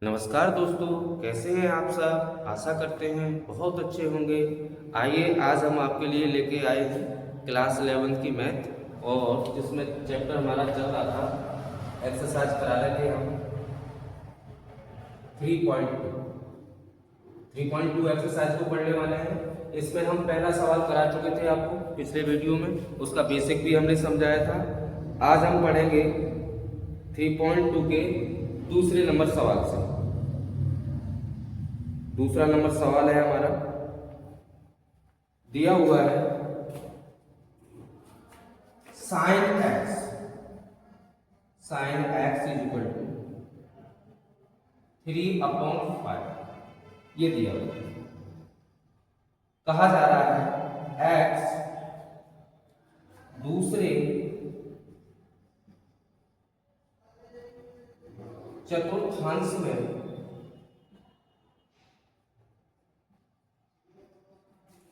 नमस्कार दोस्तों, कैसे हैं आप सब। आशा करते हैं बहुत अच्छे होंगे। आइए आज हम आपके लिए लेके आए हैं क्लास 11 की मैथ, और जिसमें चैप्टर हमारा चल रहा था, एक्सरसाइज करा रहे थे हम 3.2 एक्सरसाइज को पढ़ने वाले हैं। इसमें हम पहला सवाल करा चुके थे आपको पिछले वीडियो में, उसका बेसिक भी हमने समझाया था। आज हम पढ़ेंगे 3.2 के दूसरे नंबर सवाल से। दूसरा नंबर सवाल है हमारा, दिया हुआ है sine x is equal to 3/5। ये दिया हुआ है। कहा जा रहा है एक्स दूसरे चतुर्थांश में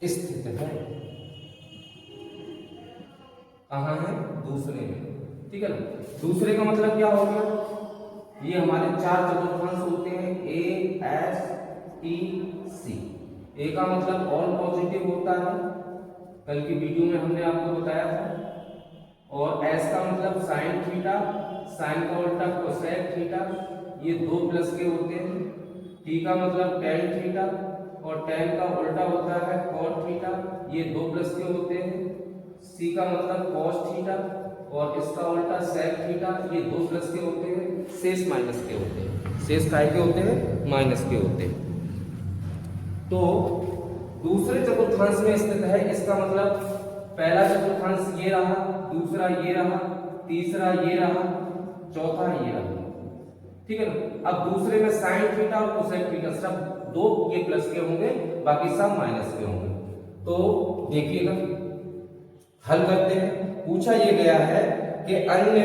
स्थित है। कहाँ है? दूसरे में। ठीक है ना। दूसरे का मतलब क्या हो गया? ये हमारे चार चतुर्थांश होते हैं, ए एस टी सी। ए का मतलब ऑल पॉजिटिव होता है, कल की वीडियो में हमने आपको बताया था। और एस का मतलब साइन थीटा, साइन का उल्टा कोसेक थीटा, ये 2 प्लस के होते हैं। टी का मतलब टेन थीटा, और टेन का उल्टा होता है कॉट थीटा, ये 2 प्लस के होते हैं। सी का मतलब कॉस थीटा, और इसका उल्टा सेक थीटा, ये 2 प्लस के होते हैं। शेष माइनस के होते हैं। शेष काय के होते हैं? माइनस के होते हैं। तो दूसरे चतुर्थांश में स्थित है, इसका मतलब पहला चतुर्थांश ये रहा, दूसरा ये रहा, तीसरा ये रहा, चौथा ये रहा। ठीक है ना। अब दूसरे में साइन थीटा और कोसेक थीटा सब 2 ये प्लस के होंगे, बाकी सब माइनस के होंगे। तो देखिएगा, हल करते हैं। पूछा ये गया है कि अन्य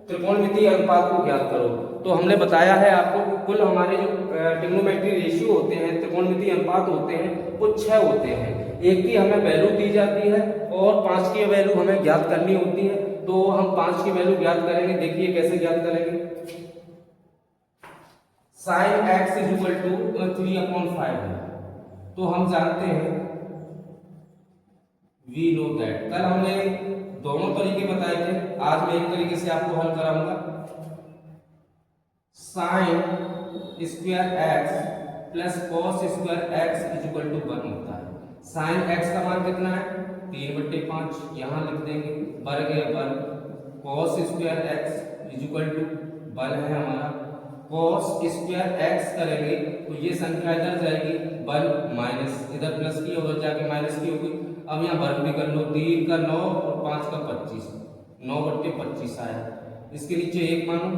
त्रिकोणमितीय अनुपात को ज्ञात करो। तो हमने बताया है आपको कि कुल हमारे जो ट्रिग्नोमेट्री रेशियो होते हैं, त्रिकोणमितीय अनुपात होते हैं, वो 6 होते हैं। एक की हमें वैल्यू दी जाती है और 5 की वैल्यू हमें ज्ञात करनी होती है। तो हम 5 की वैल्यू ज्ञात करेंगे। देखिए कैसे ज्ञात करेंगे। Sine x is equal to 3/5 है, तो हम जानते हैं, वी नो दैट। कल हमने दोनों तरीके बताए थे, आज मैं एक तरीके से आपको हल कराऊंगा। Sine square x plus cos square x is equal to 1 होता है। साइन एक्स का मान कितना है? 3/5, यहां लिख देंगे, वर्ग है वर्ग। Cos square x is equal to 1 है हमारा। कॉस स्क्वायर एक्स करेंगे तो ये संख्या इधर जाएगी 1 माइनस, इधर प्लस की उधर जाके माइनस की होगी। अब यहाँ वर्ग भी कर लो, 3 का 9 और 5 का 25, 9/25 आया। इसके नीचे 1 मानो।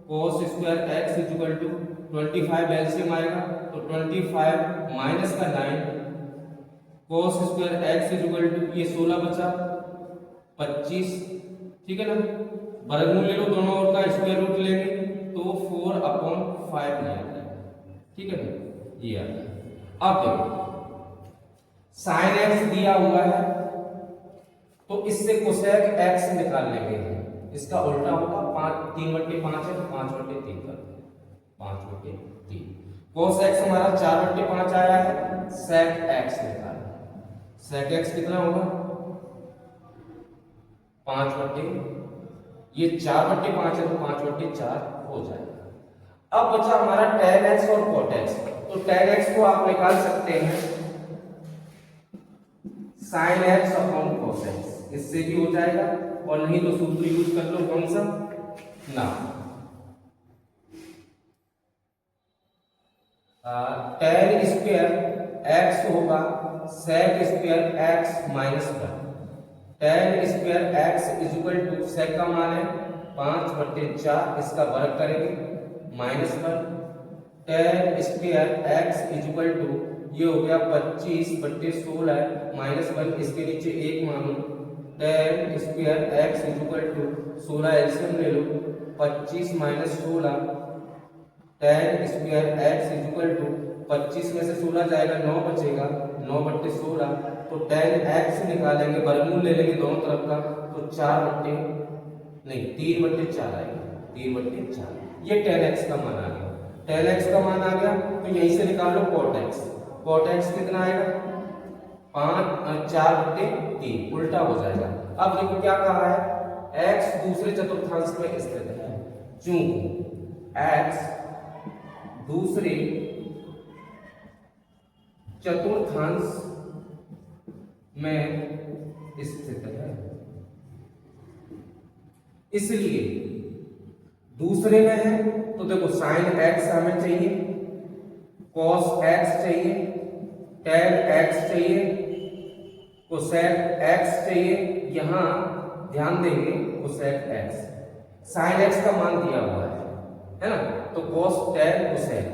cos square x is equal to 25 LCM आएगा, तो 25 माइनस का 9, cos square x is equal to ये 16 बचा 25। ठीक है ना। वर्गमूल ले लो दोनों ओर का, स्क्वायर रूट लेंगे तो 4/5 आ जाएगा। ठीक है ना, ये आ गया। अब देखो, साइन एक्स दिया हुआ है तो इससे कोसेक एक्स निकाल लेंगे। इसका उल्टा होगा 3/5 है तो 5/3 कर दो, 5/3। कोस एक्स हमारा 4/5 आया है, सेक एक्स निकाल। सेक एक्स कितना होगा? 5/, ये 4/5 है तो 5/4 हो जाएगा। अब बचा हमारा tan x और cot x। तो tan x को आप निकाल सकते हैं sin x upon cos x, इससे भी हो जाएगा। और नहीं तो सूत्र यूज कर लो, कौन सा ना, tan स्क्वायर x होगा sec square x minus 1। tan square x is equal to, sec का मान है 5/4, इसका वर्ग करेंगे minus 1। tan square x is equal to ये हो गया 25/16 माइनस 1, इसके नीचे 1 मानो। tan square x is equal to 16 LCM ले लो, 25 minus 16, tan square x is equal to 25 में से 16 जाएगा 9 बचेगा, 9/16। तो tan x निकालेंगे, वर्गमूल ले लेंगे दोनों तरफ का, तो 3/4 आएगा, 3/4। ये tan x का मान आ गया। tan x का मान आ गया, तो यहीं से निकाल लो cot x। cot x कितना आएगा 4/3, उल्टा हो जाएगा। अब देखो क्या कहा है, x दूसरे चतुर्थांश में स्थित है, चूंकि x दूसरे चतुर्थांश में स्थित है, इसलिए दूसरे में है तो देखो sin x हमें चाहिए, cos x चाहिए, tan x चाहिए, cosec x चाहिए। यहां ध्यान देंगे cosec x, sin x का मान दिया हुआ है ना, तो cos tan cosec,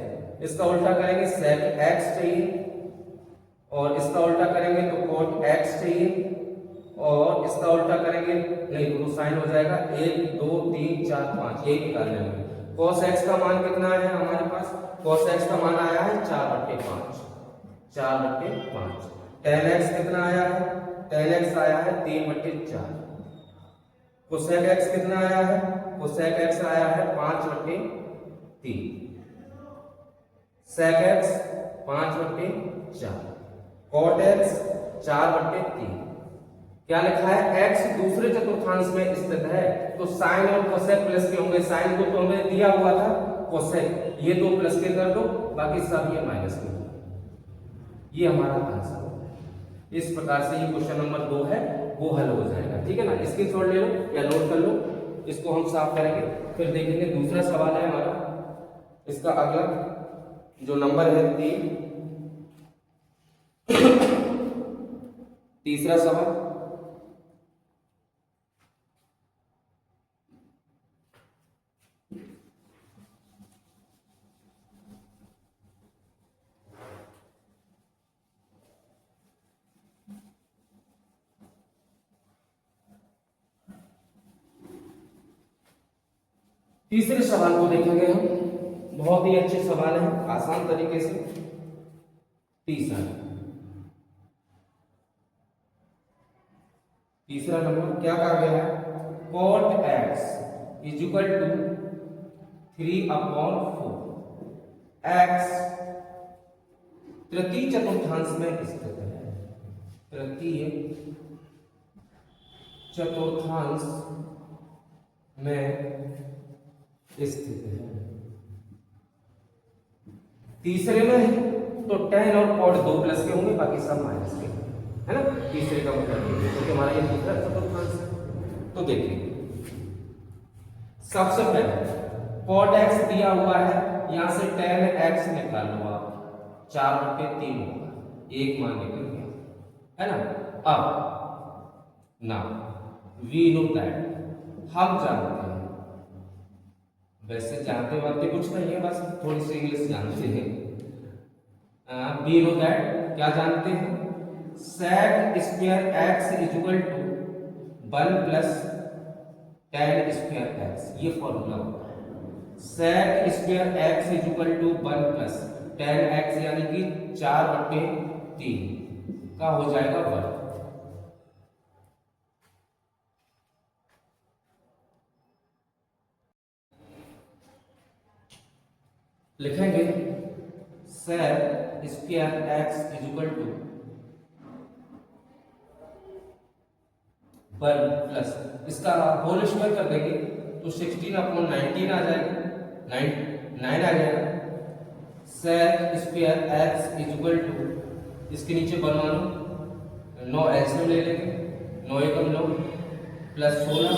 इसका उल्टा करेंगे sec x चाहिए, और इसका उल्टा करेंगे तो cot x चाहिए, और इसका उल्टा करेंगे नहीं तो साइन हो जाएगा 1 2 3 4 5, यही निकालने में। cos x का मान कितना है हमारे पास, cos x का मान आया है 4/5, 4/5। tan x कितना आया है, tan x आया है 3/4। cosec x कितना आया है, cosec x आया है 5/3। sec x 5/4, cot x 4/3। क्या लिखा है, x दूसरे चतुर्थांश में स्थित है, तो साइन और कोसेक प्लस के होंगे। साइन को तो हमें दिया हुआ था, कोसेक ये दो प्लस के कर दो, बाकी सब ये माइनस के दो। ये हमारा आंसर है। इस प्रकार से ये क्वेश्चन नंबर 2 है वो हल हो जाएगा। ठीक है ना, इसकी छोड़ ले लो या नोट कर लो, इसको हम साफ करेंगे फिर देखेंगे। दूसरा सवाल है हमारा, इसका अगला जो नंबर है 3, तीसरा सवाल। तीसरे सवाल को देखेंगे हम, बहुत ही अच्छे सवाल है, आसान तरीके से। तीसरा नंबर क्या कहा गया है, cot x is equal to 3/4। x तृतीय चतुर्थांश में स्थित है, तृतीय चतुर्थांश में स्थित है। तीसरे में तो tan और cot 2 प्लस के होंगे, बाकी सब माइनस के, है ना। तीसरे का मतलब क्योंकि तो हमारा ये तीसरा चतुर्थांश है। तो देखिए सबसे पहले cot x दिया हुआ है, यहां से tan x निकाल लो आप, 4/3 होगा, एक मान निकल गया, है ना। अब ना वी नो दैट, हम जानते हैं, वैसे जानते वाते कुछ नहीं है, बस थोड़ी सी इंग्लिश जानते हैं। वी नो दैट क्या जानते हैं, sec square x is equal to 1 plus tan square x, ये फॉर्मूला होता है। sec square x is equal to 1 plus tan x यानी कि 4/3 का हो जाएगा 1। लिखेंगे sec square x is equal to 1 plus, इसका होल स्क्वायर कर देंगे तो 16/19 आ जाएगा, 9 आ जाएगा। sec square x is equal to, इसके नीचे बनवा लो, 9 एलसीएम ले लेंगे, 9 एकम 9 प्लस 16,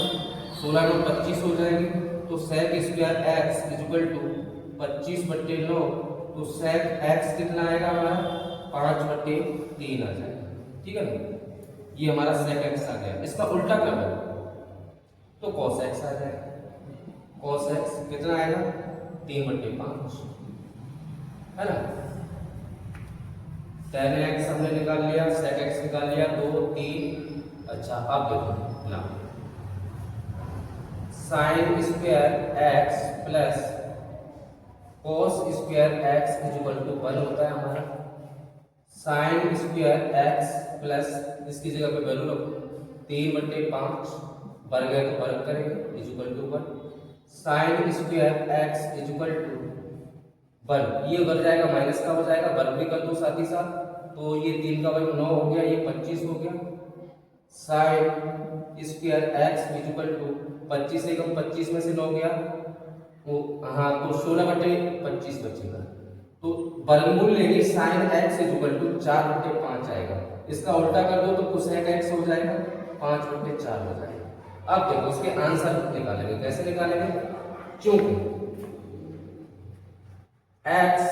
16 9 25 हो जाएंगे, तो sec square x is equal to 25/9, तो sec x कितना आएगा हमारा 5/3 आ जाएगा। ठीक है ना, ये हमारा sec x आ गया। इसका उल्टा कर दो तो cos x आ जाएगा, cos x कितना आएगा 3/5, है ना। tan x हमने निकाल लिया, sec x निकाल लिया, 2 3। अच्छा अब देखो ना, sin square x plus cos square x is equal to 1 होता है हमारा। sin स्क्वायर x प्लस, इसकी जगह पे वैल्यू रखो, 3/5, वर्ग है तो वर्ग करेंगे, is equal to 1। sin square x is equal to वर्ग, ये उधर जाएगा माइनस का हो जाएगा, वर्ग भी कर दो साथ ही साथ, तो ये 3 का वर्ग 9 हो गया, ये 25 हो गया। Sine square x equal to 25 से कम 25 में से 9 गया, वो हाँ तो 16/25 बचेगा। तो वर्गमूल लेंगे साइन एक्स इक्वल टू 4/5 आएगा। इसका उल्टा कर दो तो कोसेक एक्स हो जाएगा, 5/4 हो जाएगा। अब देखो इसके आंसर निकालेंगे, कैसे निकालेंगे? चूंकि एक्स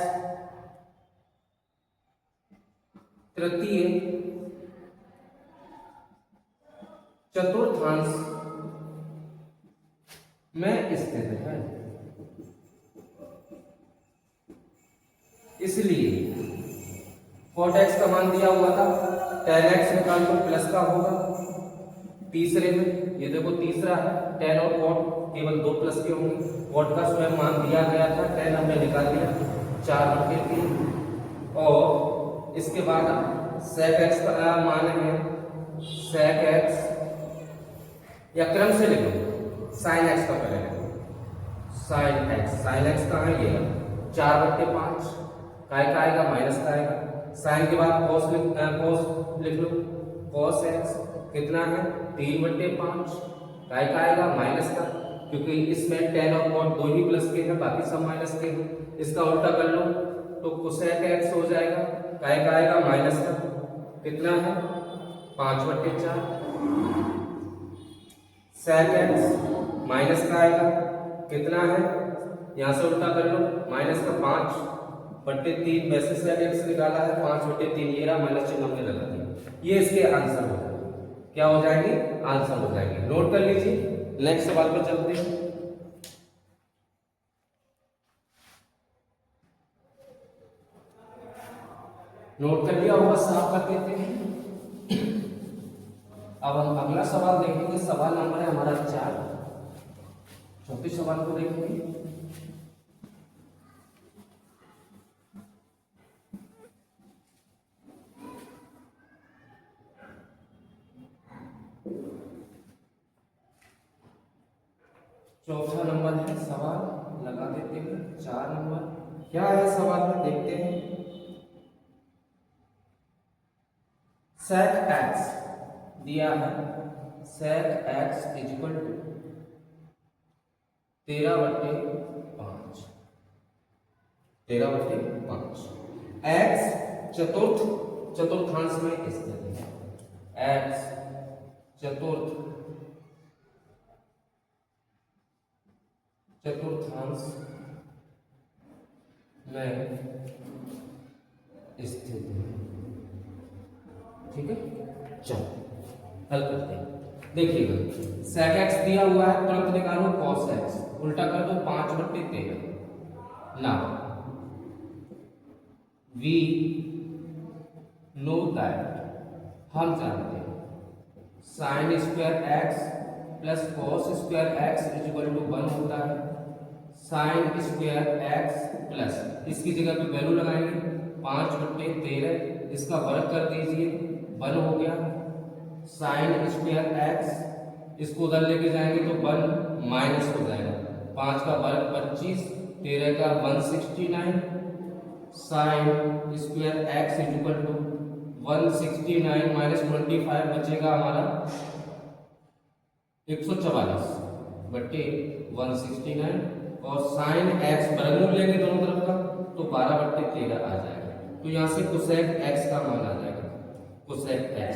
तृतीय चतुर्थांश में स्थित है, इसलिए cot x का मान दिया हुआ था, tan x निकाल तो प्लस का होगा। तीसरे में ये देखो तीसरा है, tan और cot केवल 2 प्लस के होंगे। cot का स्वयं मान दिया गया था, tan हमने निकाल दिया 4/3। और इसके बाद sec x का मान है, sec x या क्रम से लिखो, sin x का पहले लिखो, sin x का है ये 4/5, काय का आएगा माइनस का आएगा। साइन के बाद cos लिख लो, cos x कितना है 3/5, काय का आएगा माइनस का, क्योंकि इसमें tan और cot दो ही प्लस के हैं, बाकी सब माइनस के हैं। इसका उल्टा कर लो तो cosec x हो जाएगा, काय का आएगा माइनस का, कितना है 5/4। sec x माइनस का आएगा, कितना है, यहां से उल्टा कर लो, माइनस का 5/3, वैसे sec x निकाला है 5/3, ये रहा माइनस चिन्ह हमने लगा दिया। ये इसके आंसर हो जाएंगे, क्या हो जाएंगे? आंसर हो जाएंगे। नोट कर लीजिए, नेक्स्ट सवाल पर चलते हैं। नोट कर लिया होगा, साफ कर देते हैं। अब हम अगला सवाल देखेंगे, सवाल नंबर है हमारा 4। चौथे सवाल को देखेंगे। चौथा नंबर है सवाल, लगा देते हैं 4 नंबर। क्या है सवाल में देखते हैं। sec x दिया है, sec x equal to 13/5, 13/5। x चतुर्थांश में स्थित है, x चतुर्थांश में स्थित है, ठीक है। चलो हल करते हैं। देखिएगा sec x दिया हुआ है, तुरंत निकालो cos x, उल्टा कर दो 5/13। ना we know that, हम जानते हैं sin square x plus cos square x equal to 1 होता है। sin स्क्वायर x प्लस, इसकी जगह पे वैल्यू लगाएंगे 5/13, इसका वर्ग कर दीजिए 1 हो गया। साइन स्क्वायर x, इसको उधर लेके जाएंगे तो 1 माइनस हो जाएगा, 5 का वर्ग 25, 13 का 169। Sine square x equal to 169 minus 25 बचेगा हमारा 144/169। और साइन x वर्गमूल लेंगे दोनों तरफ का तो 12/13 आ जाएगा। तो यहाँ से कोसेक x का मान आ जाएगा, कोसेक x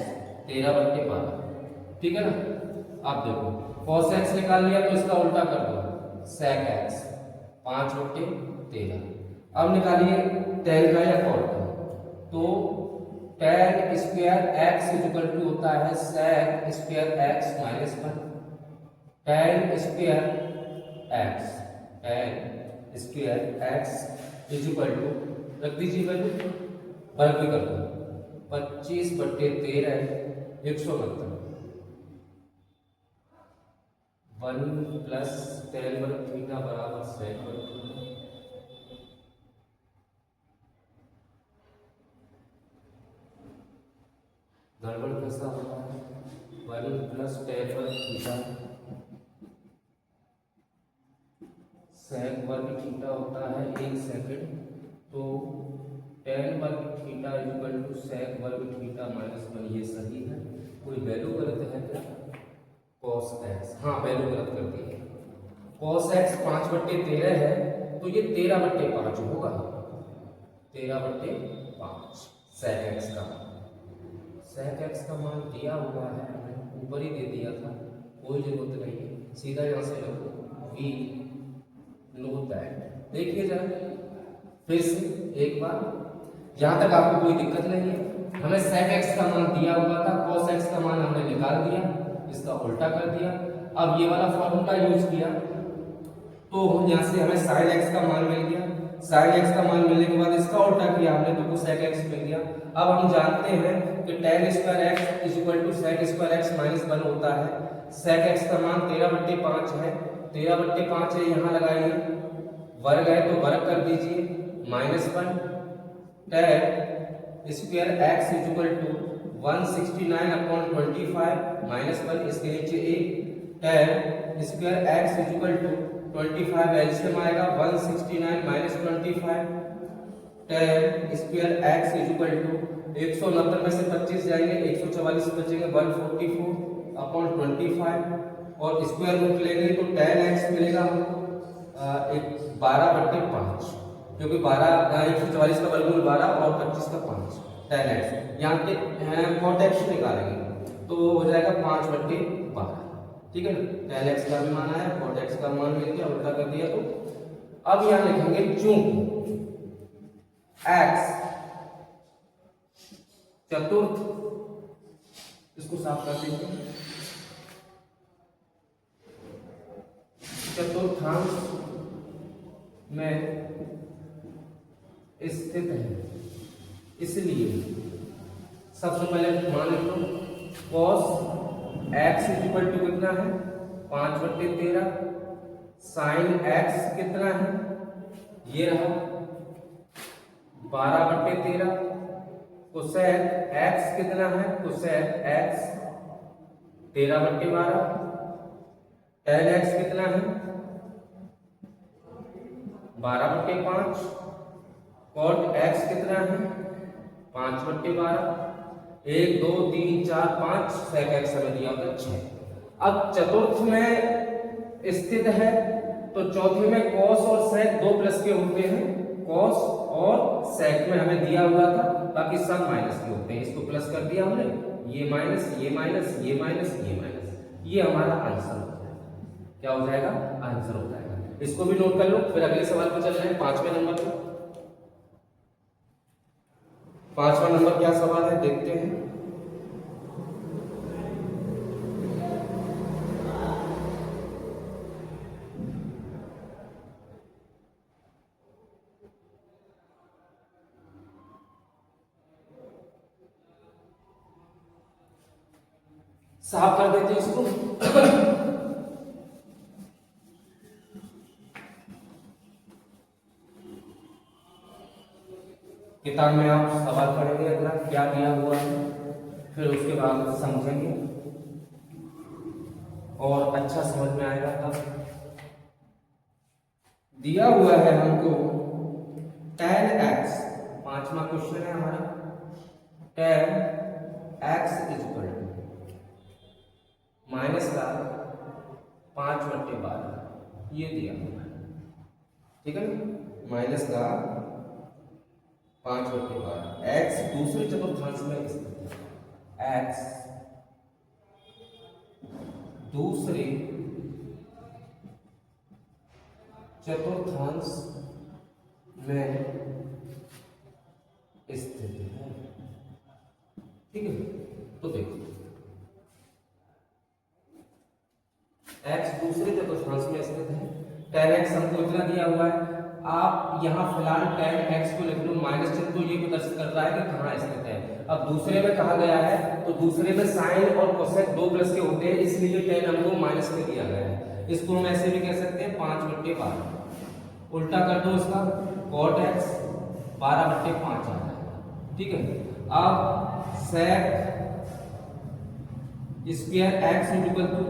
13/12, ठीक है ना। अब देखो cos x निकाल लिया तो इसका उल्टा कर दो, sec x 5/13। अब निकालिए tan का या cot का, तो tan square x equal to होता है sec square x minus 1। tan square x equal to, रख दीजिए वैल्यू, वर्ग भी कर दो 25/13 169, 1 प्लस tan वर्ग थीटा बराबर sec वर्ग। गड़बड़ कैसा होता है, 1 प्लस tan वर्ग थीटा, sec वर्ग थीटा होता है 1 सेकंड तो tan वर्ग थीटा इक्वल टू sec वर्ग थीटा माइनस 1, ये सही है। कोई वैल्यू गलत है क्या? cos x, हाँ वैल्यू गलत कर दी है। cos x 5/13 है, तो ये 13/5 होगा, 13/5 sec x का। sec x का मान दिया हुआ है, हमें ऊपर ही दे दिया था, कोई जरूरत नहीं है, सीधा यहाँ से रखो v नो दैट। देखिए जरा फिर से एक बार, जहां तक आपको कोई दिक्कत नहीं है। हमें sec x का मान दिया हुआ था, cos x का मान हमने निकाल दिया, इसका उल्टा कर दिया। अब ये वाला फॉर्मूला यूज किया तो यहाँ से हमें sin x का मान मिल गया। sin x का मान मिलने के बाद इसका उल्टा किया हमने तो sec x मिल गया। अब हम जानते हैं कि tan square x is equal to sec square x minus 1 होता है। sec x का मान 13/5 है, 13/5 है, यहाँ लगाइए, वर्ग है तो वर्ग कर दीजिए, -1 tan square x is equal to 169/25 -1, इसके नीचे 1 tan square x is equal to 25 LCM आएगा 169 -25 tan square x is equal to 169 में से 25 जाएंगे, 144 बचेंगे 144/25 और स्क्वायर रूट लेंगे तो tan x मिलेगा हमको 12/5, क्योंकि 144 का वर्गमूल 12 और 25 का 5 tan x। यहाँ पे cot x निकालेंगे तो हो जाएगा 5/12, ठीक है ना। tan x का भी मान आया, cot x का मान मिल गया, उल्टा कर दिया। तो अब यहाँ लिखेंगे चूंकि x चतुर्थ, इसको साफ कर देंगे, चतुर्थांश में स्थित है, इसलिए सबसे पहले मान लिख लो cos x is equal to कितना है 5/13, sin x कितना है, ये रहा 12/13, cosec x कितना है, cosec x 13/12, tan x कितना है 12/5, cot x कितना है 5/12, 1 2 3 4 5, sec x हमें दिया होता 6। अब चतुर्थ में स्थित है तो चौथे में cos और sec 2 प्लस के होते हैं, cos और sec में हमें दिया हुआ था, बाकी सब माइनस के होते हैं। इसको प्लस कर दिया हमने, ये माइनस ये माइनस ये माइनस ये माइनस, ये हमारा आंसर हो जाएगा। क्या हो जाएगा? आंसर हो जाएगा। इसको भी नोट कर लो, फिर अगले सवाल पे चल रहे हैं 5वें नंबर पे। 5वां नंबर क्या सवाल है देखते हैं। साफ कर देते हैं इसको। किताब में आप सवाल पढ़ेंगे अगला क्या दिया हुआ है, फिर उसके बाद समझेंगे और अच्छा समझ में आएगा। तब दिया हुआ है हमको tan x, 5वां क्वेश्चन है हमारा, tan x is equal to minus का 5/12, ये दिया हुआ है, ठीक है ना, माइनस का 5/12, x दूसरे चतुर्थांश में स्थित है, x दूसरे चतुर्थांश में स्थित है, ठीक है। तो देखो x दूसरे चतुर्थांश में स्थित है, tan x हमको इतना दिया हुआ है, आप यहाँ फिलहाल tan x को लिख लो माइनस चिन्ह, तो ये प्रदर्शित कर रहा है कि कहाँ स्थित है। अब दूसरे में कहा गया है तो दूसरे में साइन और कोसेक 2 प्लस के होते हैं, इसलिए tan हमको माइनस में दिया गया है। इसको हम ऐसे भी कह सकते हैं 5/12, उल्टा कर दो इसका, cot x 12/5 आता है, ठीक है। अब sec square x equal to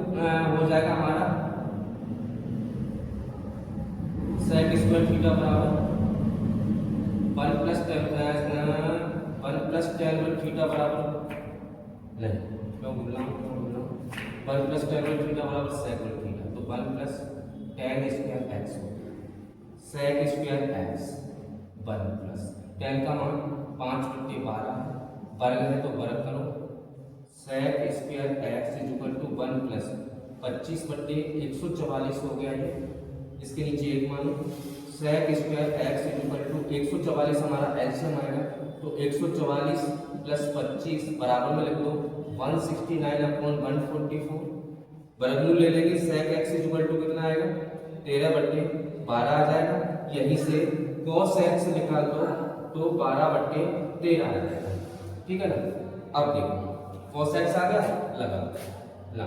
हो जाएगा हमारा sec स्क्वायर थीटा बराबर थीटा बराबर नहीं, क्यों बोल रहा हूँ 1 प्लस टेन थीटा बराबर सेक थीटा, तो 1 plus tan square x sec square x 1 plus tan का मान 5/12 वर्ग है तो वर्ग करो, sec square x is equal to 1 plus 25/144 हो गया ये, इसके नीचे एक मानो, sec square x is equal to 144 हमारा एलसीएम आएगा, तो 144 प्लस 25 बराबर में लिख दो 169/144, वर्गमूल ले लेंगे, sec x is equal to कितना आएगा 13/12 आ जाएगा, यहीं से cos एक्स निकाल दो तो 12/13 आ जाएगा, ठीक है ना। अब देखो cos एक्स आ गया, लगा ला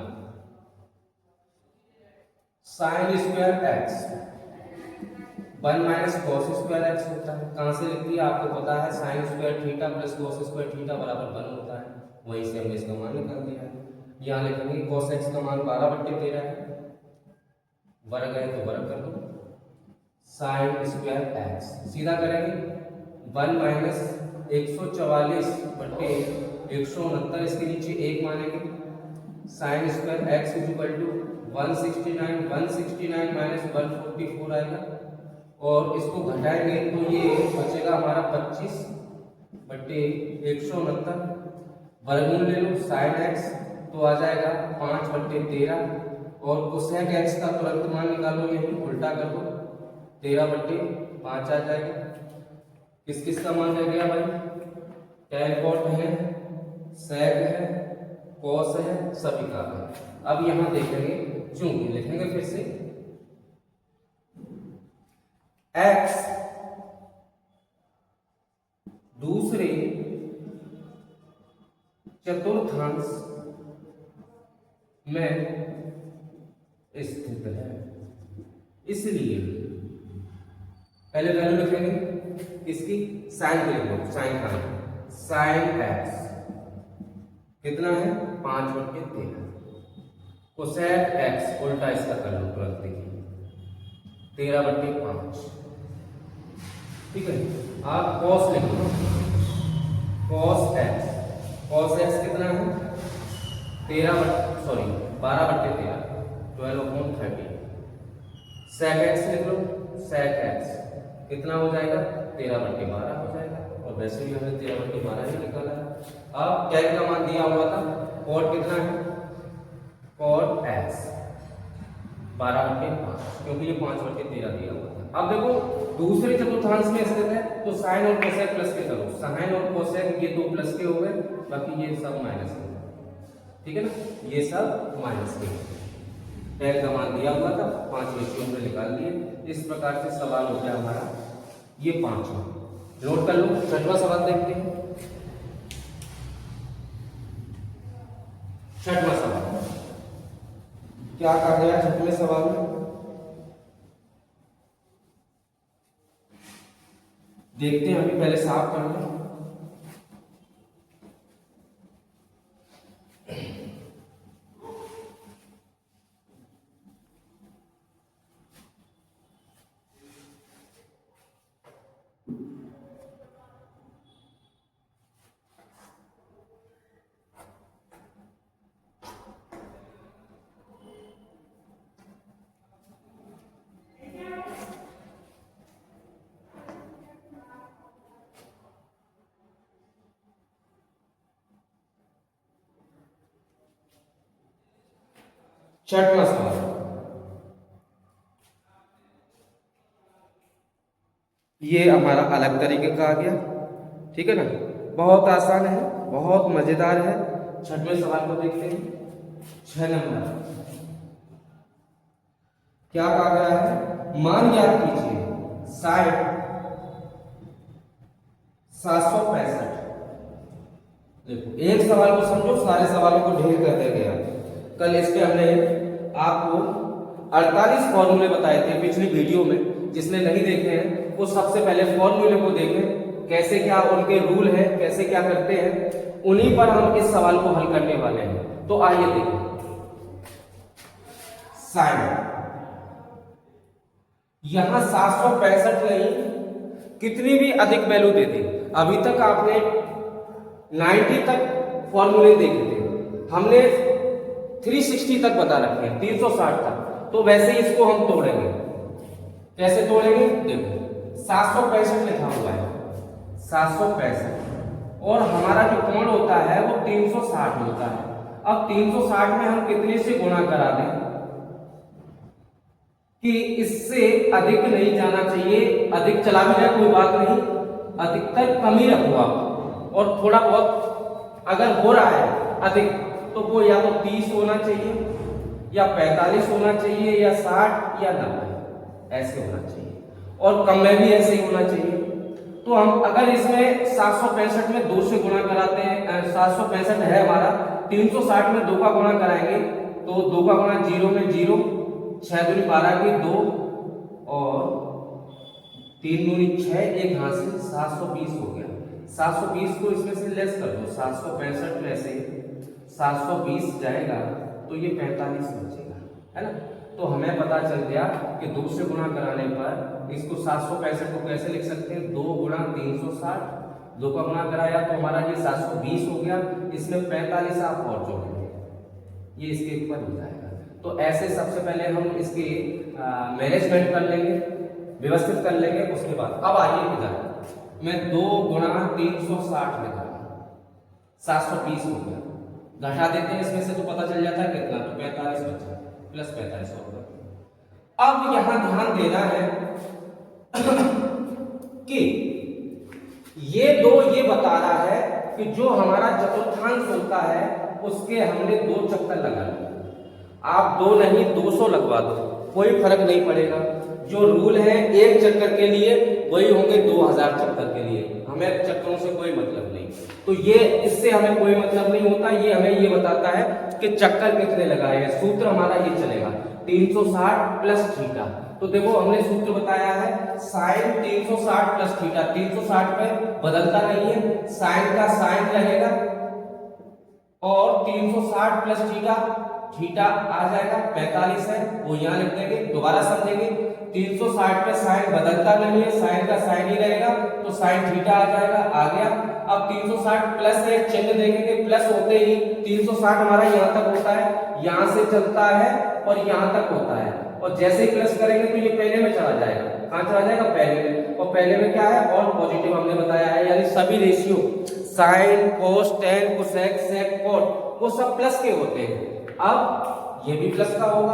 sine square x 1 minus cos square x होता है, कहां से लिख दिया आपको पता है, sine square theta plus cos square theta बराबर 1 होता है, वहीं से हमने इसका मान निकाल दिया है। यहाँ लिखेंगे कॉस एक्स का मान 12/13 है, वर्ग है तो वर्ग कर दो, साइन स्क्वायर एक्स सीधा करेंगे 1 माइनस 144/169, इसके नीचे एक मानेंगे, sine square x is equal to 169 minus 144 आएगा, और इसको घटाएंगे तो ये बचेगा हमारा 25/169, वर्गमूल ले लो साइन एक्स तो आ जाएगा 5/13, और कोसेक एक्स का तुरंत मान निकालो, यही उल्टा कर दो 13/5 आ जाएगा। किस किस का मान रह गया भाई, टैन कॉट है, सेक है, कॉस है, सभी का है। अब यहां देखेंगे, चूंकि लिखेंगे फिर से x दूसरे चतुर्थांश में स्थित है, इसलिए पहले वैल्यू लिखेंगे इसकी, साइन लिख लो, साइन का साइन एक्स कितना है 5/13, कोसेक एक्स उल्टा इसका कर लो तुरंत, देखिए 13/5, ठीक है। आप कॉस लिख लो, कॉस एक्स कितना है 12/13 12/30, सेक एक्स लिख लो, सेक एक्स कितना हो जाएगा 13/12 हो जाएगा, और वैसे भी हमने 13/12 ही निकाला है। अब टैन का मान दिया हुआ था, कॉट कितना है, कॉट एक्स 12/5, क्योंकि ये 5/13 दिया हुआ था। अब देखो दूसरे चतुर्थांश में स्थित है, तो साइन और कोसेक प्लस के करो, साइन और कोसेक ये दो प्लस के हो गए, बाकी ये सब माइनस के, ठीक है ना, ये सब माइनस के। टैन का मान दिया हुआ था, 5 रेशियो में निकाल लिए, इस प्रकार से सवाल हो गया हमारा ये 5वां। नोट कर लो, 6वां सवाल देखते हैं। 6वां सवाल क्या कहा गया 6वें सवाल में, देखते हैं, अभी पहले साफ कर लो। छठवां सवाल, ये हमारा अलग तरीके का आ गया, ठीक है ना, बहुत आसान है, बहुत मजेदार है। 6वें सवाल को देखते हैं। 6 नंबर क्या कहा गया है, मान ज्ञात कीजिए 765। देखो एक सवाल को समझो, सारे सवालों को ढेर कर दिया गया। कल इस पे हमने आपको 48 फॉर्मूले बताए थे पिछली वीडियो में, जिसने नहीं देखे हैं वो सबसे पहले फॉर्मूले को देखें, कैसे क्या उनके रूल है, कैसे क्या करते हैं, उन्हीं पर हम इस सवाल को हल करने वाले हैं। तो आइए देखें। साइन यहां 765 नहीं, कितनी भी अधिक वैल्यू दे दी। अभी तक आपने 90 तक फॉर्मूले देखे थे, हमने 360 तक बता रखे हैं, 360 तक। तो वैसे ही इसको हम तोड़ेंगे। कैसे तोड़ेंगे? देखो 765 लिखा हुआ है, 765, और हमारा जो कोण होता है वो 360 होता है। अब 360 में हम कितने से गुणा करा दें कि इससे अधिक नहीं जाना चाहिए, अधिक चला भी जाए कोई बात नहीं, अधिकतर कम ही रखो आप, और थोड़ा बहुत अगर हो रहा है अधिक तो वो या तो 30 होना चाहिए या 45 होना चाहिए या 60 या 90 ऐसे होना चाहिए, और कम में भी ऐसे ही होना चाहिए। तो हम अगर इसमें 765 में 2 से गुणा कराते हैं, 765 है हमारा, 360 में 2 का गुणा कराएंगे तो 2 का गुणा 0 में 0, 6 दूनी 12 की 2 और 3 दूनी 6, एक हासिल 720 हो गया। 720 को इसमें से लेस कर दो, 765 में से 720 जाएगा तो ये 45 बचेगा, है ना। तो हमें पता चल गया कि 2 से गुणा कराने पर इसको 765 को कैसे लिख सकते हैं, 2 गुणा 360, 2 का गुणा कराया तो हमारा ये 720 हो गया, इसमें 45 आप और जोड़ेंगे, ये इसके ऊपर हो जाएगा। तो ऐसे सबसे पहले हम इसके मैनेजमेंट कर लेंगे, व्यवस्थित कर लेंगे। उसके बाद अब आइए इधर मैं 2 गुणा 360 लिखा, 720 हो गया, घटा देते हैं इसमें से तो पता चल जाता है कितना, तो 45 बचा, प्लस 45 होगा। अब यहां ध्यान देना है कि ये 2 ये बता रहा है कि जो हमारा चतुर्थांश होता है उसके हमने 2 चक्कर लगा लिए। आप 2 नहीं 200 लगवा दो, कोई फर्क नहीं पड़ेगा। जो रूल है एक चक्कर के लिए वही होंगे 2000 चक्कर के लिए, हमें चक्करों से कोई मतलब नहीं। तो ये इससे हमें कोई मतलब नहीं होता, ये हमें ये बताता है कि चक्कर कितने लगाए हैं। सूत्र हमारा ये चलेगा 360 प्लस थीटा। तो देखो हमने सूत्र बताया है साइन 360 प्लस थीटा, 360 पे बदलता नहीं है, साइन का साइन रहेगा और 360 प्लस थीटा, थीटा आ जाएगा 45 है, वो यहाँ लिख देंगे, दोबारा समझेंगे। 360 पे साइन बदलता नहीं है, साइन का साइन ही रहेगा, तो साइन थीटा आ जाएगा, आ गया। अब 360 प्लस है, चिन्ह देखेंगे, प्लस होते ही 360 हमारा यहाँ तक होता है, यहाँ से चलता है और यहाँ तक होता है, और जैसे ही प्लस करेंगे तो ये पहले में चला जाएगा। कहाँ चला जाएगा? पहले में। और पहले में क्या है? और पॉजिटिव हमने बताया है, यानी सभी रेशियो साइन, कोस, टेन, कोसेक, सेक, कोट वो सब प्लस के होते हैं। अब ये भी प्लस का होगा।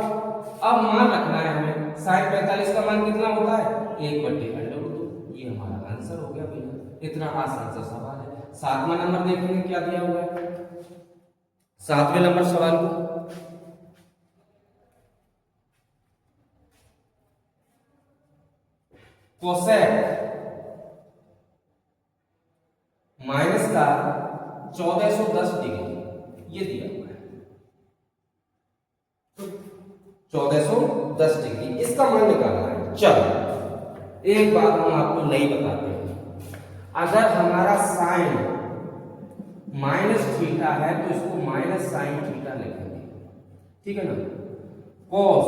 अब मान रखना है हमें, साइन 45 का मान कितना होता है? 1/√2। ये हमारा आंसर हो गया भैया, इतना आसान सा सवाल है। 7वां नंबर देखेंगे क्या दिया हुआ है। 7वें नंबर सवाल को कोसेक माइनस का 1410 डिग्री ये दिया हुआ है, 1410 डिग्री, इसका मान निकालना है। चलो एक बात हम आपको नहीं बताते हैं, अगर हमारा साइन माइनस थीटा है तो इसको माइनस साइन थीटा लिखेंगे, ठीक है ना। कॉस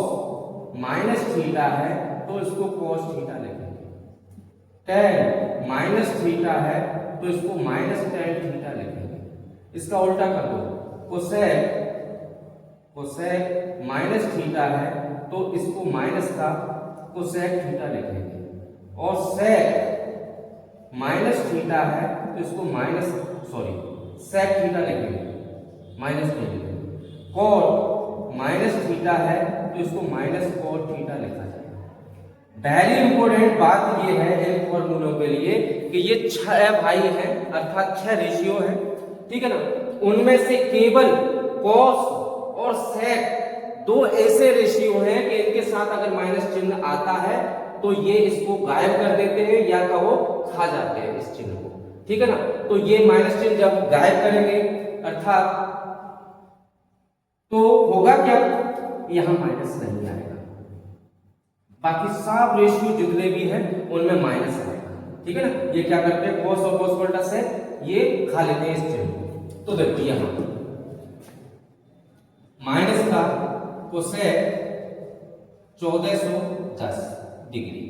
माइनस थीटा है तो इसको कॉस थीटा लिखेंगे। टेन माइनस थीटा है तो इसको माइनस टेन थीटा लिखेंगे। इसका उल्टा कर दो, कोसेक माइनस थीटा है तो इसको माइनस का कोसेक थीटा लिखेंगे, और सेक माइनस थीटा है तो इसको सेक थीटा लिखेंगे, माइनस नहीं लिखेंगे। कॉट माइनस थीटा है तो इसको माइनस कॉट थीटा लिखा जाएगा। वेरी इंपॉर्टेंट बात ये है इन फॉर्मूलों के लिए कि ये 6 भाई हैं, अर्थात 6 रेशियो हैं, ठीक है ना। उनमें से केवल कॉस और सेक 2 ऐसे रेशियो हैं कि इनके साथ अगर माइनस चिन्ह आता है तो ये इसको गायब कर देते हैं या कहो खा जाते हैं इस चिन्ह को, ठीक है ना। तो ये माइनस चिन्ह जब गायब करेंगे अर्थात तो होगा क्या, यहां माइनस नहीं आएगा, बाकी सब रेशियो जितने भी हैं उनमें माइनस आएगा, ठीक है ना। ये क्या करते हैं, कॉस और कॉस उल्टा से ये खा लेते हैं इस चिन्ह को। तो देखिए यहां माइनस का कोसेक 1410 डिग्री।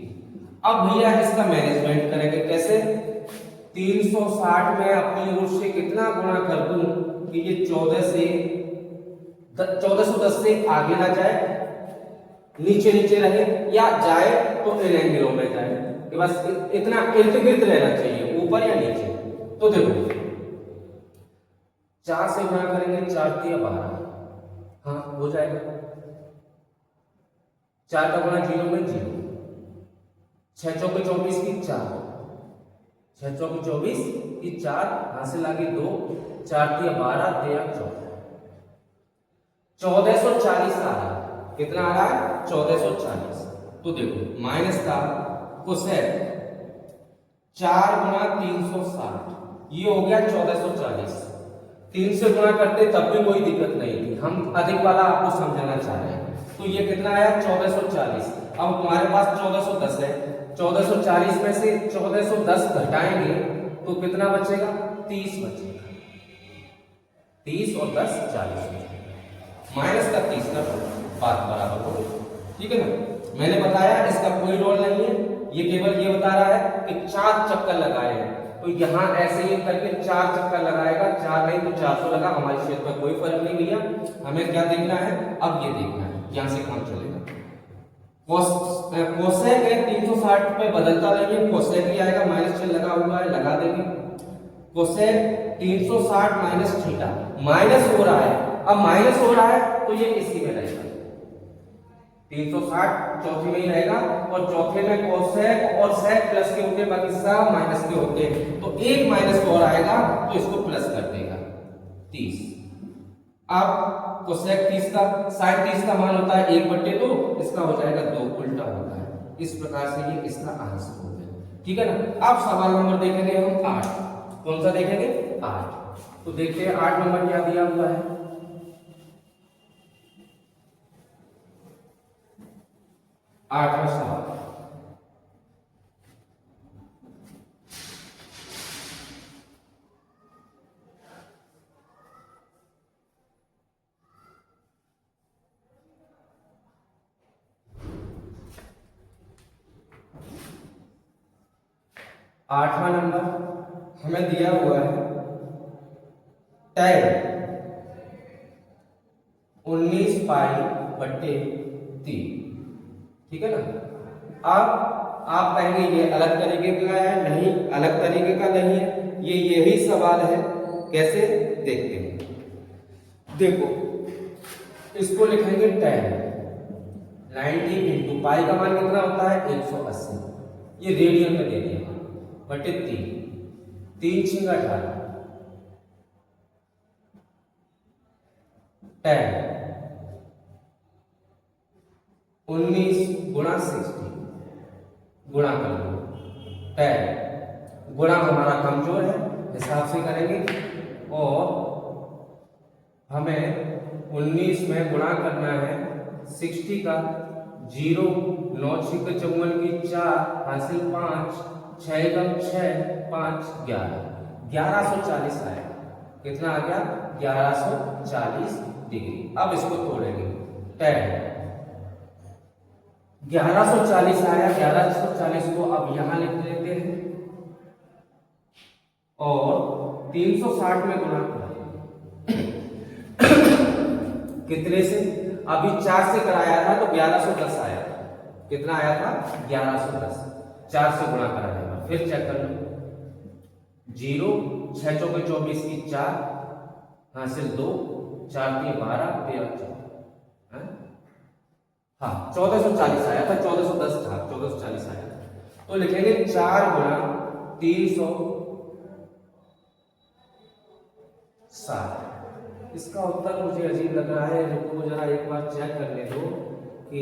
अब भैया इसका मैनेजमेंट करेंगे कैसे, 360 में अपनी ओर से कितना गुणा कर दूं कि ये 1410 से आगे ना जाए, नीचे नीचे रहे, या जाए तो इन एंगलों में जाए, कि बस इतना इर्द गिर्द रहना चाहिए, ऊपर या नीचे। तो देखो 4 से गुणा करेंगे, 4 तिया 12, हाँ हो जाएगा। 4 का गुणा 0 में 0, 6 चौके 24 की 4, 6 चौके 24 की 4, हासिल आगे 2, 4 तिया 12, 13 1440 आ रहा है। कितना आ रहा है? 1440। तो देखो माइनस का कोसेक 4 गुणा 360, ये हो गया 1440। 3 से गुणा करते तब भी कोई दिक्कत नहीं थी, हम अधिक वाला आपको समझाना चाह रहे हैं। तो ये कितना आया? 1440। अब तुम्हारे पास 1410 है, 1440 में से 1410 घटाएंगे तो कितना बचेगा? 30 बचेगा। 30 और 10 40 माइनस का 30 का बात बराबर हो, ठीक है ना। मैंने बताया इसका कोई रोल नहीं है, ये केवल ये बता रहा है कि 4 चक्कर लगाए हैं, तो यहाँ ऐसे ही करके 4 चक्कर लगाएगा, 4 नहीं तो 400 लगा, हमारे क्षेत्र में कोई फर्क नहीं भैया। हमें क्या देखना है? अब ये देखना है, यहां से काम चलेगा। कोसेक है 360 पे बदलता नहीं है, कोसेक ही आएगा, माइनस चिन्ह लगा हुआ है, लगा देंगे। कोसेक 360 माइनस थीटा, माइनस हो रहा है, अब माइनस हो रहा है तो ये इसी में रहेगा, 360 चौथे में ही रहेगा, और चौथे में कोसेक और सेक प्लस के होते, बाकी सब माइनस के होते हैं, तो एक माइनस और आएगा तो इसको प्लस कर देगा 30। अब कोसेक 30 का साइन 30 का मान होता है 1/2, इसका हो जाएगा 2, उल्टा होता है। इस प्रकार से ये इसका आंसर हो गया, ठीक है ना। अब सवाल नंबर देखेंगे हम 8। कौन सा देखेंगे? 8। तो देखते हैं 8 नंबर क्या दिया हुआ है। 8वां सवाल, आठवां नंबर हमें दिया हुआ है tan 19 π/3, ठीक है ना। अब आप कहेंगे ये अलग तरीके का है, नहीं अलग तरीके का नहीं है, ये यही सवाल है। कैसे? देखते हैं। देखो इसको लिखेंगे tan 90 इंटू पाई का मान कितना होता है? 180, ये रेडियन में दे दिया, बटे 3, 3 6 18, tan 19 गुणा 60 गुणा कर लो, tan गुणा हमारा कमजोर है, हिसाब से करेंगे, और हमें 19 में गुणा करना है 60 का, 0 9 6 54 की 4, हासिल 5, 6 कम 6, 5 11, 1140 आया। कितना आ गया? 1140 डिग्री। अब इसको तोड़ेंगे, tan 1140 आया, 1140 को अब यहां लिख लेते हैं, और 360 में गुणा कितने से? अभी 4 से कराया था तो 1110 आया था। कितना आया था? 1110। 4 से गुणा करा जाएगा, फिर चेक कर लो, 0 6 चौके 24 की 4, हासिल 2, 4 के 12, 13 14, हाँ 1440 आया था, 1410 था, 1440 आया था। तो लिखेंगे 4 गुणा 360। इसका उत्तर मुझे अजीब लग रहा है, रुको जरा एक बार चेक करने दो कि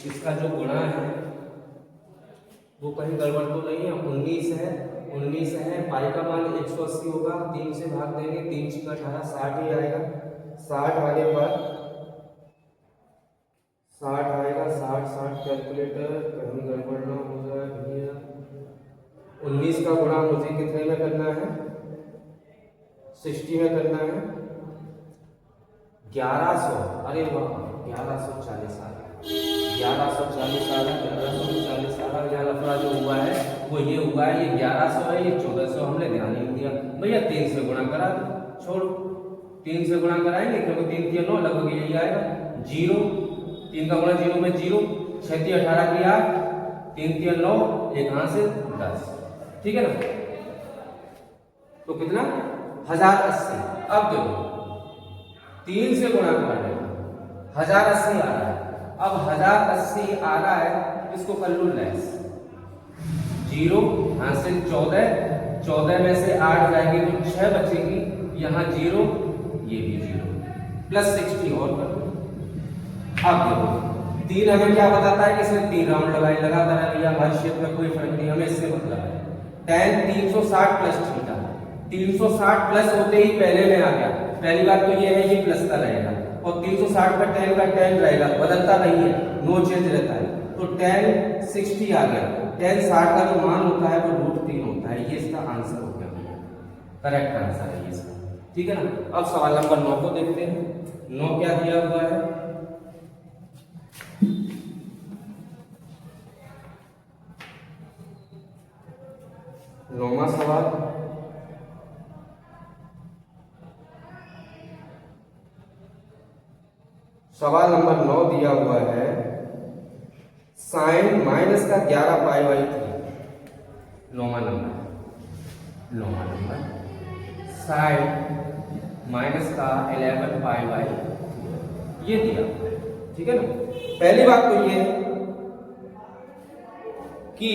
इसका जो गुणा है वो कहीं गड़बड़ तो नहीं है। 19 है, 19 है, पाई का मान 180 होगा, 3 से भाग देंगे, 3 6 18, 60 ही आएगा। 60 आने पर 60 आएगा, 60 कैलकुलेटर कहीं गड़बड़ ना हो जाए भैया। 19 का गुणा मुझे कितने में करना है? 60 में करना है, 1100, अरे वाह 1140 आ रहा है, 1140 आ रहा है, 1140 आ रहा है, यहाँ लफड़ा जो हुआ है वो ये हुआ है, ये 1100 है, ये 1400, हमने ध्यान नहीं दिया भैया। 3 से गुणा करा दो, छोड़ो 3 से गुणा कराएंगे क्योंकि 3 3 9 लगभग यही आएगा 0, 3 का गुणा 0 में 0, 6 3 18 की 8, 3 3 9, एक हाथ से 10, ठीक है ना। तो कितना 1080। अब देखो 3 से गुणा कर रहे 1080 आ रहा है। अब 1080 आ रहा है, इसको कर लो लेस, 0 यहाँ से 14 में से 8 जाएगी तो 6 बचेगी, यहाँ 0, ये भी 0, प्लस 60 और कर दो। अब देखो 3 हमें क्या बताता है कि इसने 3 राउंड लगाता है भैया, हमारे क्षेत्र में कोई फर्क नहीं, हमें इससे मतलब है। tan 360 प्लस थीटा, 360 प्लस होते ही पहले में आ गया, पहली बात तो ये है ये प्लस का रहेगा, और 360 का tan रहेगा, बदलता नहीं है, नो चेंज रहता है। तो tan 60 आ गया, tan 60 का जो मान होता है वो √3 होता है, ये इसका आंसर हो गया, करेक्ट आंसर है ये इसका, ठीक है ना। अब सवाल नंबर 9 को देखते हैं। 9 क्या दिया हुआ है, नौवां सवाल, सवाल नंबर 9 दिया हुआ है, साइन माइनस का 11π/3, नौवां नंबर साइन माइनस का 11π/3 ये दिया, ठीक है ना। पहली बात तो ये है कि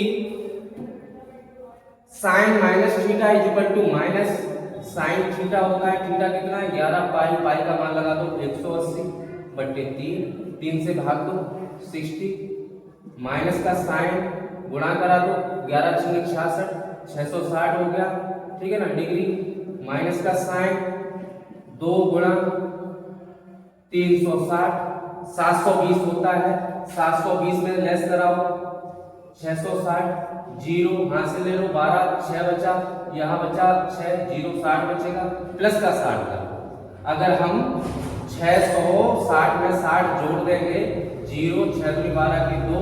sine minus theta is equal to minus sine theta होता है, थीटा कितना है 11π, का मान लगा दो 180/3, 3 से भाग दो 60, माइनस का साइन गुणा करा दो 11 × 66, 660 हो गया, ठीक है ना, डिग्री, माइनस का साइन 2 × 360, 720 होता है, 720 में लेस कराओ 660, 0 यहाँ से ले लो 12, 6 बचा, यहाँ बचा 6, 0 60 बचेगा, प्लस का 60 का, अगर हम 660 में 60 जोड़ देंगे, 0 6 दूनी 12 की 2,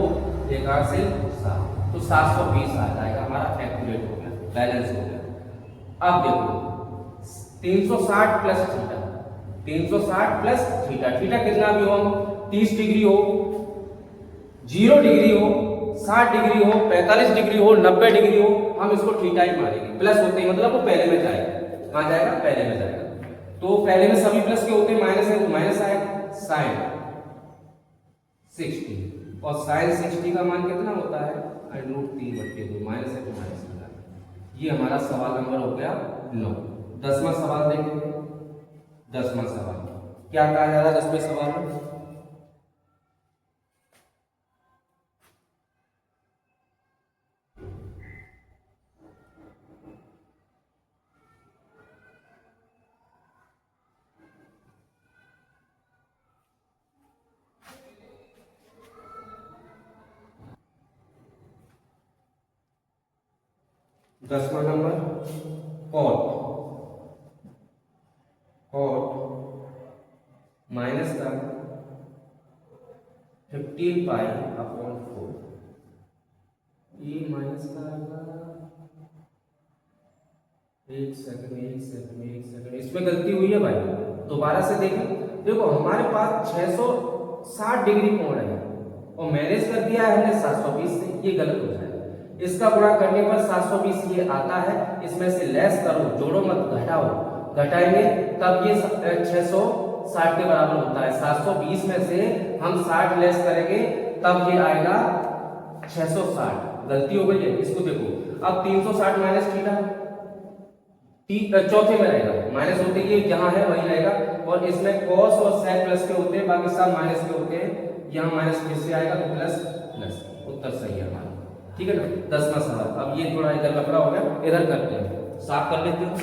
एक आठ से 7, तो 720 आ जाएगा, हमारा एक्यूरेट हो गया, बैलेंस हो गया। अब देखो 360 plus theta, 360 plus theta, theta कितना भी हो, 30 डिग्री हो, 0 डिग्री हो, 60 डिग्री हो, 45 डिग्री हो, 90 डिग्री हो, हम इसको थीटा ही मानेंगे, प्लस होते ही मतलब वो पहले में जाएगा, कहाँ जाएगा, पहले में जाएगा। तो पहले में सभी प्लस के होते हैं, माइनस है तो माइनस आएगा, साइन 60, और साइन 60 का मान कितना होता है, √3/2, माइनस है तो माइनस होता है। ये हमारा सवाल नंबर हो गया 9। 10वां सवाल देखेंगे। 10वां सवाल क्या कहा जा रहा है 10वें सवाल में, दसवां नंबर कॉट माइनस का 15π/4, ये माइनस का एक सेकंड, इसमें गलती हुई है भाई, दोबारा से देखें। देखो हमारे पास 660 डिग्री कोण है और मैनेज कर दिया है हमने 720 से, ये गलत हो जाएगा। इसका गुणा करने पर 720 ये आता है, इसमें से लेस करो, जोड़ो मत घटाओ, घटाएंगे तब ये 660 के बराबर होता है। 720 में से हम 60 लेस करेंगे तब ये आएगा 660, गलती हो गई है, इसको देखो। अब 360 माइनस थीटा चौथे में रहेगा, माइनस होते ही जहां है वही रहेगा, और इसमें कॉस और सेक प्लस के होते हैं, बाकी सब माइनस के होते हैं, यहाँ माइनस फिर से आएगा तो प्लस प्लस, उत्तर सही है हमारा, ठीक है ना। 10वां सवाल, अब ये थोड़ा इधर लफड़ा हो गया, इधर करते हैं, साफ कर लेते हैं।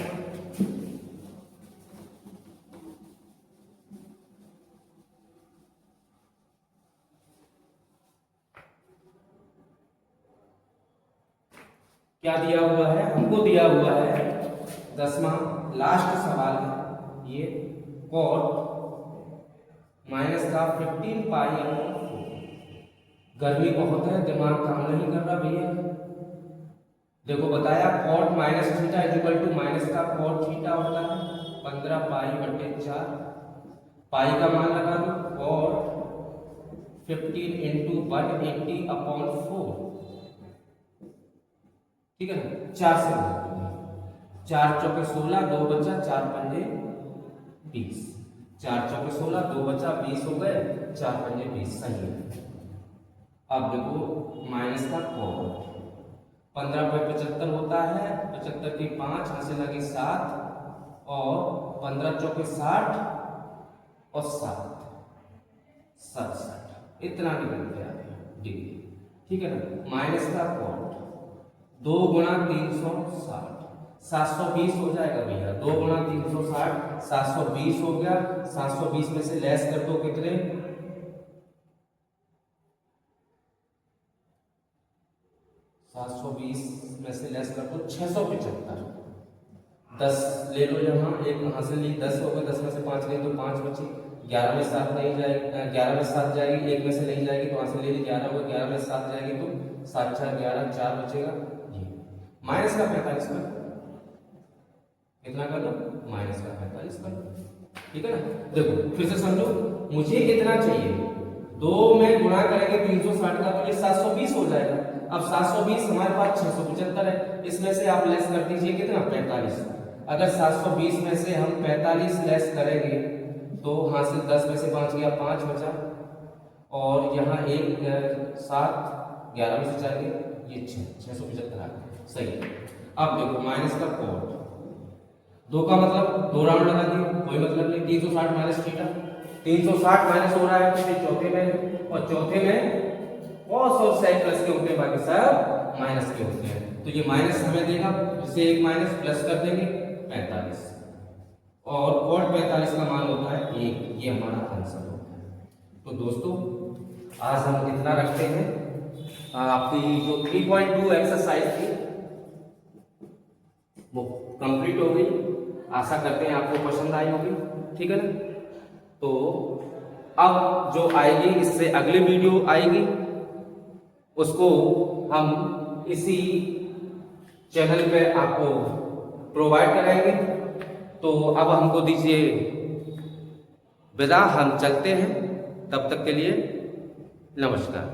क्या दिया हुआ है, हमको दिया हुआ है 10वां लास्ट सवाल है ये, कॉट माइनस का 15π/4, गर्मी बहुत है, दिमाग काम नहीं कर रहा भैया, देखो बताया cot minus theta equal to minus का कॉट थीटा होता है 15 पाई बटे 4, पाई का मान लगा दो और 15 इंटू 180/4, ठीक है ना, 4 से 4 चौके 16, 2 बचा 4 पंजे 20, 4 चौके 16, 2 बचा 20 हो गए, 4 पंजे 20, सही है। अब देखो माइनस का कॉट 15/75 होता है, 75 की 5 यहाँ से लगी 7 और 15 चौके 60 और 7 67, इतना निकल के आ गया डिग्री, ठीक है ना। माइनस का कॉट 2 गुणा 360 720 हो जाएगा भैया, 2 गुणा 360 720 हो गया, 720 में से लेस कर दो कितने, 720 में से लेस कर दो 675, 10 ले लो यहाँ, एक यहाँ से ली 10 हो गए, 10 में से 5 ले तो 5 बची, 11 में 7 नहीं जाएगी, 11 में 7 जाएगी, एक में से नहीं जाएगी तो वहां से ले ली 11 होगा, 11 में 7 जाएगी तो 7 4 11 4 बचेगा ये। माइनस का 45 कर, कितना कर दो, माइनस का 45 कर, ठीक है ना। देखो फिर से समझो, मुझे कितना चाहिए, 2 में गुणा करेंगे 360 का तो ये 720 हो जाएगा। अब 720 हमारे पास 675 है, इसमें से आप लेस कर दीजिए कितना, 45। अगर 720 में से हम 45 लेस करेंगे तो यहाँ से 10 में से 5 गया, 5 बचा और यहाँ 1 7 11 में से 4 गया, ये 675 आ गया, सही है। अब देखो माइनस का कॉट 2 का मतलब 2 राउंड लगा दिए, कोई मतलब नहीं, 360 माइनस थीटा, 360 माइनस हो रहा है तो चौथे में, और चौथे में कॉस और साइन प्लस के होते हैं, बाकी सब माइनस के होते हैं, तो ये माइनस हमें देगा, इसे एक माइनस प्लस कर देंगे 45 और कॉट 45 का मान होता है 1, ये हमारा आंसर होता है। तो दोस्तों आज हम इतना रखते हैं, आपकी जो 3.2 एक्सरसाइज थी वो कंप्लीट हो गई, आशा करते हैं आपको पसंद आई होगी, ठीक है ना। तो अब जो आएगी, इससे अगली वीडियो आएगी, उसको हम इसी चैनल पे आपको प्रोवाइड कराएंगे। तो अब हमको दीजिए विदा, हम चलते हैं, तब तक के लिए नमस्कार।